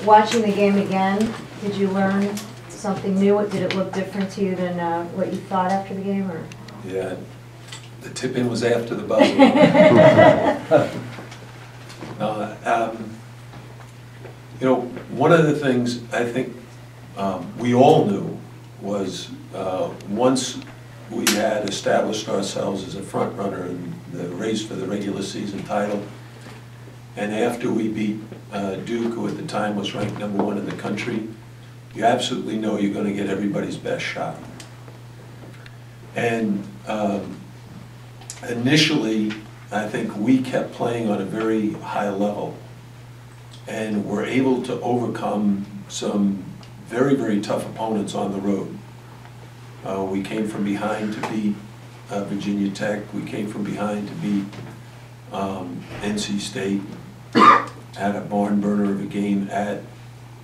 Watching the game again, did you learn something new? Did it look different to you than what you thought after the game? Or? Yeah, the tip-in was after the buzzer. You know, one of the things I think we all knew was once we had established ourselves as a front runner in the race for the regular season title, and after we beat Duke, who at the time was ranked #1 in the country, you absolutely know you're going to get everybody's best shot. And initially, I think we kept playing on a very high level and were able to overcome some very, very tough opponents on the road. We came from behind to beat Virginia Tech. We came from behind to beat NC State. Had a barn burner of a game at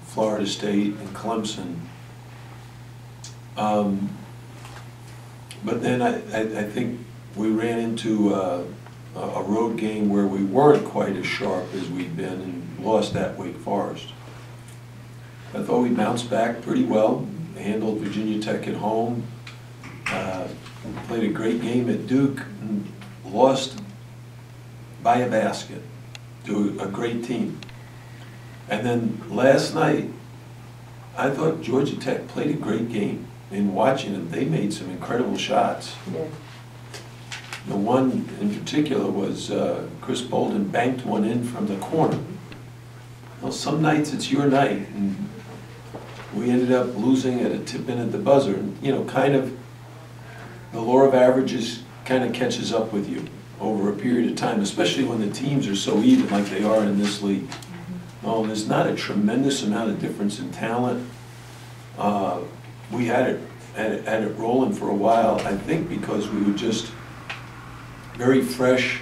Florida State and Clemson. But then I think we ran into a road game where we weren't quite as sharp as we'd been and lost at Wake Forest. I thought we bounced back pretty well, handled Virginia Tech at home, played a great game at Duke, and lost by a basket to a great team. And then last night, I thought Georgia Tech played a great game. In watching them, they made some incredible shots. Yeah. The one in particular was Chris Bolden banked one in from the corner. Well, some nights it's your night, and we ended up losing at a tip-in at the buzzer. And, you know, kind of the law of averages kind of catches up with you over a period of time, especially when the teams are so even like they are in this league. No, there's not a tremendous amount of difference in talent. We had it rolling for a while, I think because we were just very fresh.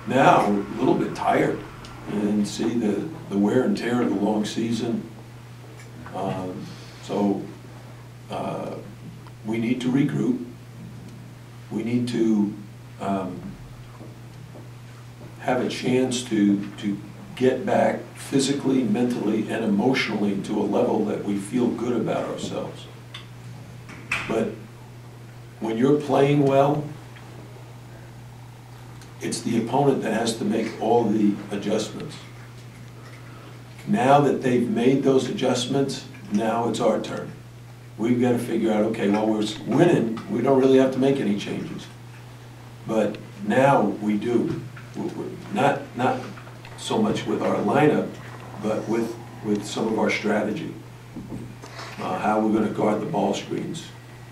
Now, we're a little bit tired and see the wear and tear of the long season. So we need to regroup. We need to have a chance to get back physically, mentally, and emotionally to a level that we feel good about ourselves. But when you're playing well, it's the opponent that has to make all the adjustments. Now that they've made those adjustments, now it's our turn. We've got to figure out, okay, well, we're winning, we don't really have to make any changes. But now we do. Not so much with our lineup, but with some of our strategy. How we're going to guard the ball screens.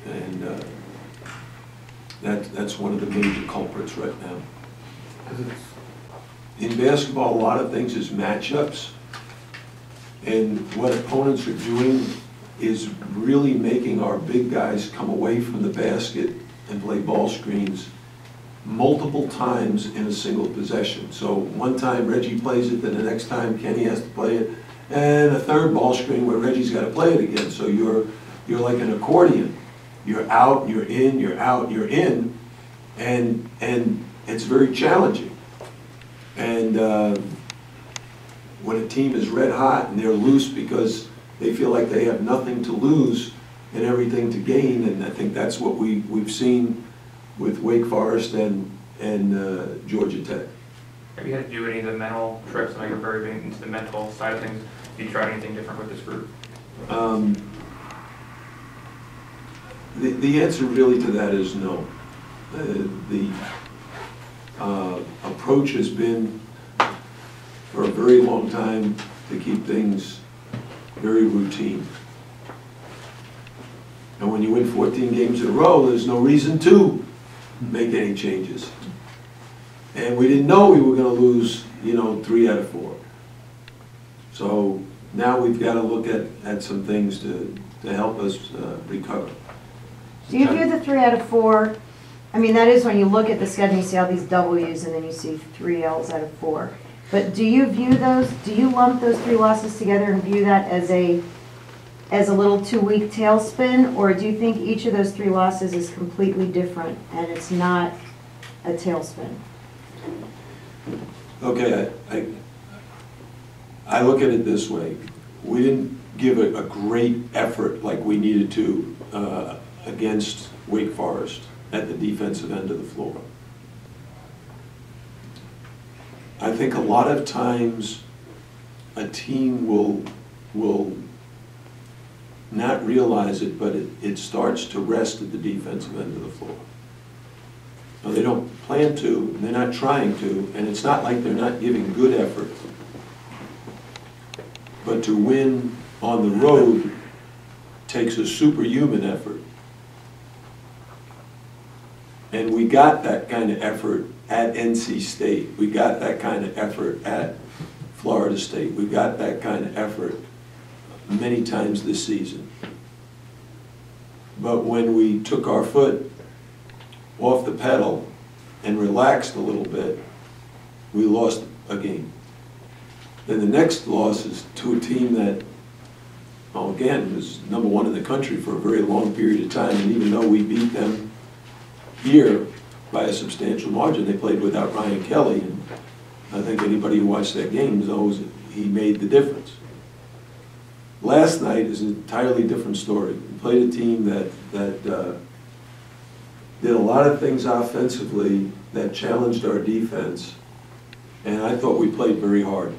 And that's one of the major culprits right now. In basketball, a lot of things is matchups. And what opponents are doing is really making our big guys come away from the basket and play ball screens multiple times in a single possession. So one time Reggie plays it, then the next time Kenny has to play it, and a third ball screen where Reggie's got to play it again. So you're like an accordion. You're out, you're in, you're out, you're in, and it's very challenging. And when a team is red hot and they're loose because they feel like they have nothing to lose and everything to gain, and I think that's what we've seen with Wake Forest and Georgia Tech. Have you had to do any of the mental tricks? I know you're very big into the mental side of things. Have you tried anything different with this group? The answer really to that is no. The approach has been for a very long time to keep things very routine. And when you win 14 games in a row, there's no reason to make any changes. And we didn't know we were going to lose, 3 out of 4. So now we've got to look at some things to help us recover. Do you view the 3 out of 4? I mean, that is when you look at the schedule, you see all these W's and then you see 3 L's out of 4. But do you view those, do you lump those 3 losses together and view that as a little 2-week tailspin, or do you think each of those 3 losses is completely different and it's not a tailspin? Okay, I look at it this way. We didn't give a great effort like we needed to against Wake Forest at the defensive end of the floor. I think a lot of times a team will not realize it, but it starts to rest at the defensive end of the floor. Now, they don't plan to, they're not trying to, and it's not like they're not giving good effort. But to win on the road takes a superhuman effort. And we got that kind of effort at NC State. We got that kind of effort at Florida State. We got that kind of effort many times this season. But when we took our foot off the pedal and relaxed a little bit, we lost a game. Then the next loss is to a team that, well, again, was #1 in the country for a very long period of time, and even though we beat them here by a substantial margin, they played without Ryan Kelly, and I think anybody who watched that game knows he made the difference. Last night is an entirely different story. We played a team that did a lot of things offensively that challenged our defense, and I thought we played very hard.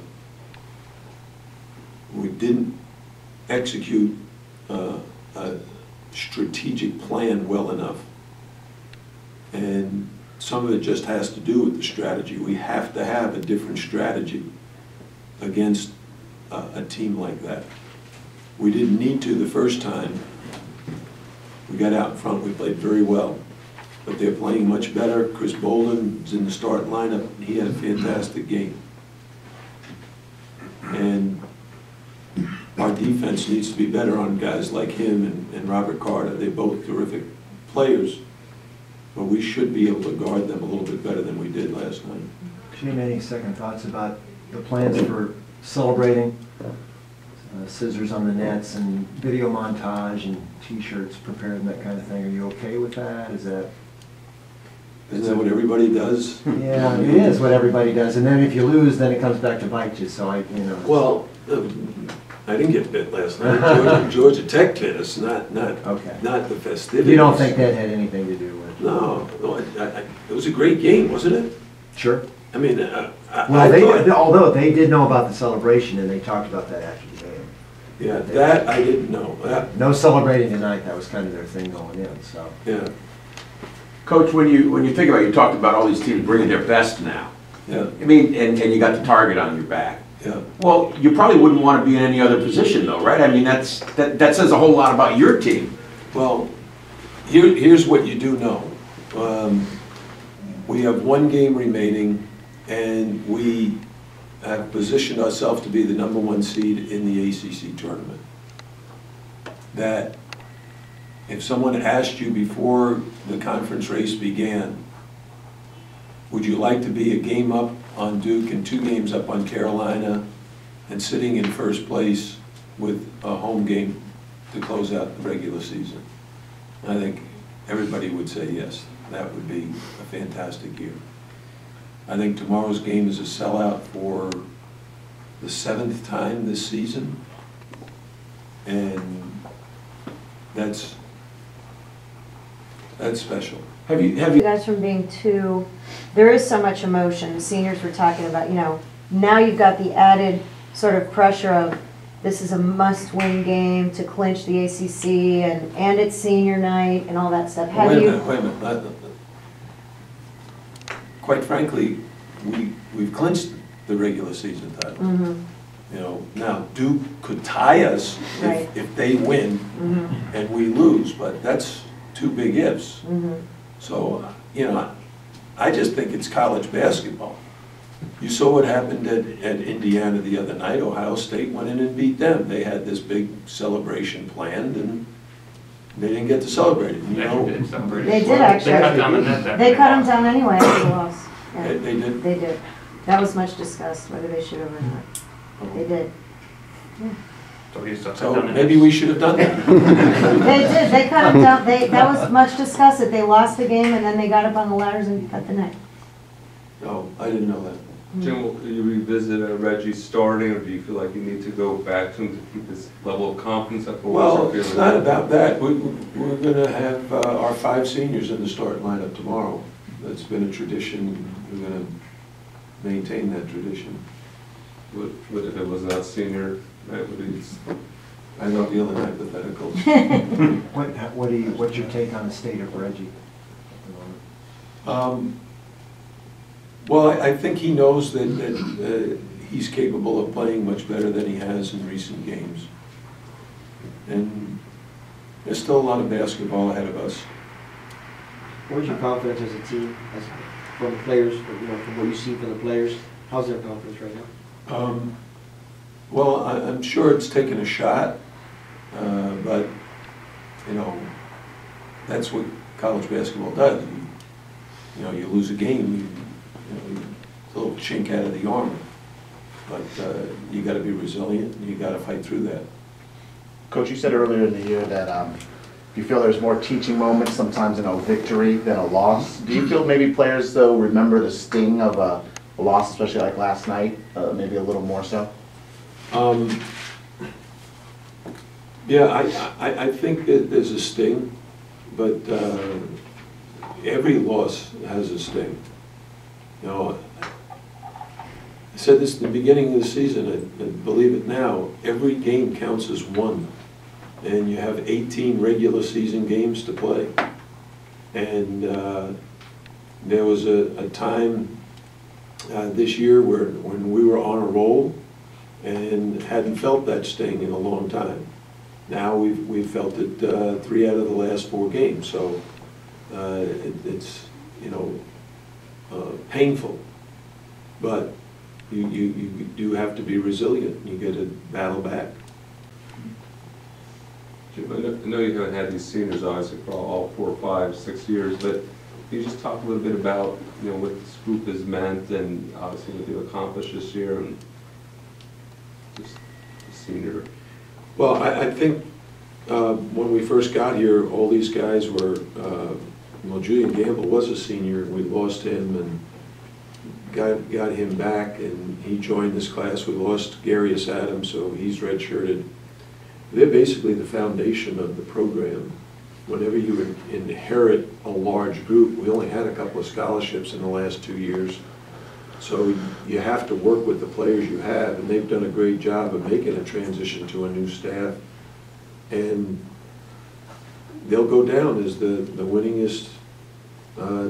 We didn't execute a strategic plan well enough. And some of it just has to do with the strategy. We have to have a different strategy against a team like that. We didn't need to the first time. We got out in front, we played very well. But they're playing much better. Chris Bolden is in the start lineup. He had a fantastic game. And our defense needs to be better on guys like him and Robert Carter. They're both terrific players, but we should be able to guard them a little bit better than we did last night. Jim, any second thoughts about the plans for celebrating? Scissors on the nets and video montage and T-shirts prepared and that kind of thing. Are you okay with that? Isn't that what everybody does? Yeah, it is what everybody does. And then if you lose, then it comes back to bite you. So Well, I didn't get bit last night. Georgia Tech bit us, not the festivities. You don't think that had anything to do with it? No, it was a great game, wasn't it? Sure. I mean, although they did know about the celebration and they talked about that after the game. Yeah, that I didn't know. No celebrating tonight. That was kind of their thing going in. So. Yeah. Coach, when you think about it, you talked about all these teams bringing their best now. Yeah. I mean, and you got the target on your back. Yeah. Well, you probably wouldn't want to be in any other position, though, right? I mean, that says a whole lot about your team. Well, here's what you do know. We have one game remaining, and we have positioned ourselves to be the #1 seed in the ACC tournament. That if someone asked you before the conference race began, would you like to be a game up on Duke and 2 games up on Carolina and sitting in first place with a home game to close out the regular season? I think everybody would say yes. That would be a fantastic year. I think tomorrow's game is a sellout for the 7th time this season, and that's special. Have you? You guys from being there is so much emotion. The seniors were talking about, now you've got the added sort of pressure of this is a must-win game to clinch the ACC, and it's senior night and all that stuff. Wait a minute. Quite frankly, we've clinched the regular season title. Mm-hmm. Now Duke could tie us if they win and we lose, but that's 2 big ifs. So, I just think it's college basketball. You saw what happened at Indiana the other night. Ohio State went in and beat them. They had this big celebration planned, and they didn't get to celebrate it. They did actually. They cut them down anyway after the loss. Yeah. They did? They did. That was much discussed, whether they should have or not. They did. Yeah. So maybe we should have done that. They did. They cut them down. That was much discussed, that they lost the game and then they got up on the ladders and cut the neck. Oh, I didn't know that. Jim, will you revisit Reggie starting, or do you feel like you need to go back to him to keep his level of confidence up? Well, it's not about that. We're gonna have our 5 seniors in the start lineup tomorrow. That's been a tradition. We're gonna maintain that tradition. What if it was not senior, right, would he? I love dealing hypotheticals. What's your take on the state of Reggie at the moment? Well, I think he knows that he's capable of playing much better than he has in recent games. And there's still a lot of basketball ahead of us. Where's your confidence as a team, from the players, from what you see from the players? How's their confidence right now? Well, I'm sure it's taken a shot, but, that's what college basketball does. You lose a game, it's a little chink out of the armor. But you got to be resilient, and you got to fight through that. Coach, you said earlier in the year that you feel there's more teaching moments sometimes in a victory than a loss. Do you feel maybe players, though, remember the sting of a loss, especially like last night, maybe a little more so? Yeah, I think that there's a sting, but every loss has a sting. I said this at the beginning of the season, and believe it now, every game counts as one. And you have 18 regular season games to play. And there was a time this year when we were on a roll and hadn't felt that sting in a long time. Now we've felt it 3 out of the last 4 games, so it's painful, but you do have to be resilient. You got to battle back. Jim, I know you haven't had these seniors obviously for all 4, 5, 6 years, but can you just talk a little bit about what this group has meant and obviously what you've accomplished this year and just the senior? Well, I think when we first got here, all these guys were, Julian Gamble was a senior. We lost him and got him back, and he joined this class. We lost Garius Adams, so he's redshirted. They're basically the foundation of the program. Whenever you inherit a large group, we only had a couple of scholarships in the last 2 years. So you have to work with the players you have, and they've done a great job of making a transition to a new staff. And they'll go down as the winningest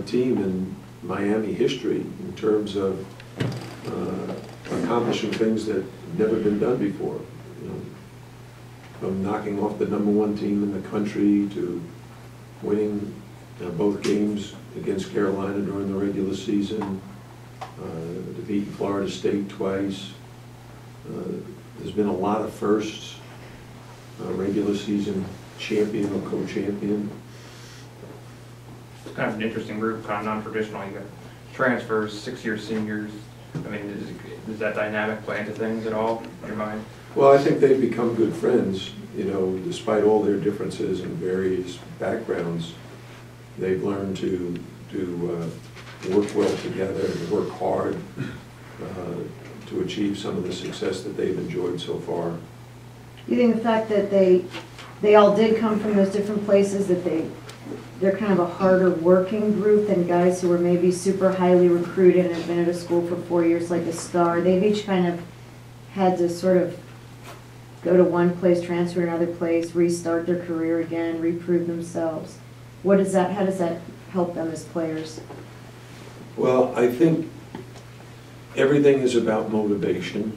team in Miami history in terms of accomplishing things that have never been done before. From knocking off the #1 team in the country to winning both games against Carolina during the regular season, to beat Florida State twice. There's been a lot of firsts, regular season champion or co-champion. It's kind of an interesting group, kind of non-traditional. You got transfers, 6-year seniors. I mean, does that dynamic play into things at all in your mind? Well, I think they've become good friends, despite all their differences and various backgrounds. They've learned to work well together and work hard to achieve some of the success that they've enjoyed so far. You think the fact that they all did come from those different places, that they're kind of a harder working group than guys who were maybe super highly recruited and have been at a school for 4 years like a star? They've each kind of had to sort of go to one place, transfer to another place, restart their career again, reprove themselves. How does that help them as players? Well, I think everything is about motivation,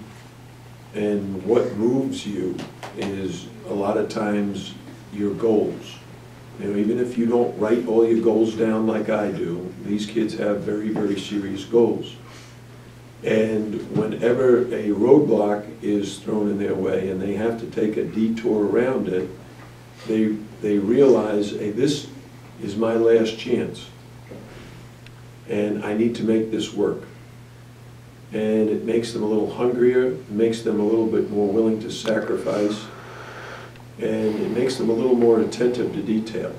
and what moves you is a lot of times your goals. Even if you don't write all your goals down like I do, these kids have very, very serious goals. And whenever a roadblock is thrown in their way and they have to take a detour around it, they realize, hey, this is my last chance, and I need to make this work. And it makes them a little hungrier, it makes them a little bit more willing to sacrifice, and it makes them a little more attentive to detail.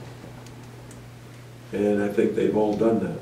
And I think they've all done that.